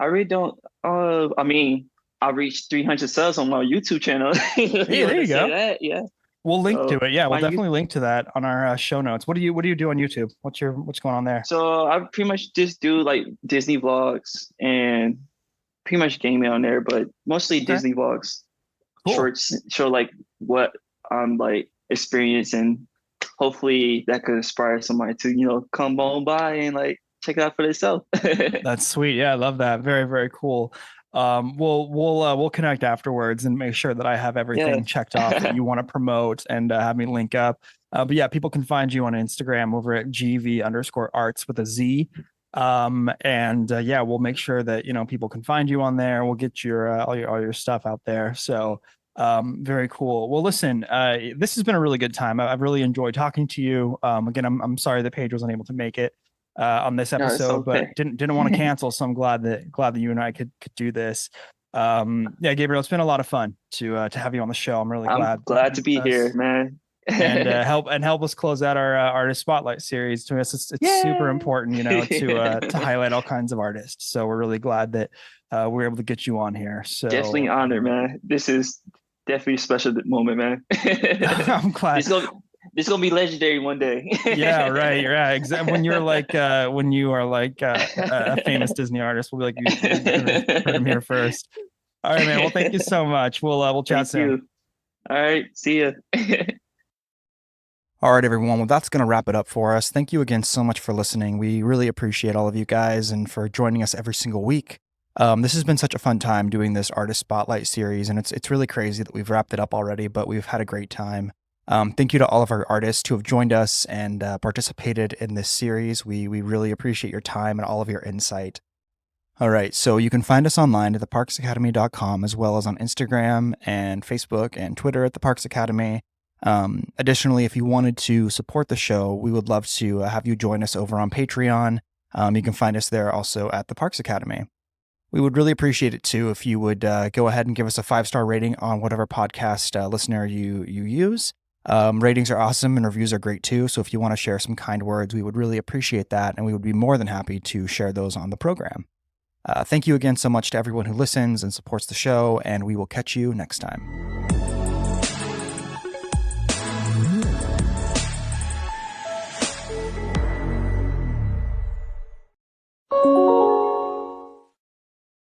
I really don't. I mean, I reached 300 subs on my YouTube channel. Hey, there you go. That? Yeah. We'll link to it. Yeah, we'll definitely link to that on our show notes. What do you do on YouTube? What's going on there? So I pretty much just do like Disney vlogs and pretty much gaming on there, but mostly Disney vlogs. Cool. Shorts show like what I'm like experiencing. Hopefully that could inspire somebody to come on by and like check it out for themselves. That's sweet. Yeah, I love that. Very, very cool. We'll connect afterwards and make sure that I have everything checked off that you want to promote and have me link up. But yeah, people can find you on Instagram over at GV_arts with a Z. Yeah, we'll make sure that people can find you on there. We'll get your all your stuff out there. So very cool. Well, listen, this has been a really good time. I've really enjoyed talking to you. Again, I'm sorry that Paige wasn't able to make it on this episode, but didn't want to cancel. So I'm glad that you and I could do this. Yeah, Gabriel, it's been a lot of fun to have you on the show. I'm really glad to be here, man. And help us close out our artist spotlight series. To us, it's super important, to highlight all kinds of artists. So we're really glad that we're able to get you on here. So definitely honored, man. This is definitely a special moment, man. I'm glad. This is gonna be legendary one day. Yeah, right. Yeah, exactly. When you're like, when you are like a famous Disney artist, we'll be like, you heard him here first. All right, man. Well, thank you so much. We'll chat soon. You. All right, see ya. All right, everyone. Well, that's going to wrap it up for us. Thank you again so much for listening. We really appreciate all of you guys and for joining us every single week. This has been such a fun time doing this artist spotlight series, and it's really crazy that we've wrapped it up already, but we've had a great time. Thank you to all of our artists who have joined us and participated in this series. We really appreciate your time and all of your insight. All right, so you can find us online at theparksacademy.com, as well as on Instagram and Facebook and Twitter at The Parks Academy. Additionally, if you wanted to support the show, we would love to have you join us over on Patreon. You can find us there also at The Parks Academy. We would really appreciate it too if you would go ahead and give us a 5-star rating on whatever podcast listener you use. Ratings are awesome and reviews are great too. So if you want to share some kind words, we would really appreciate that. And we would be more than happy to share those on the program. Thank you again so much to everyone who listens and supports the show. And we will catch you next time.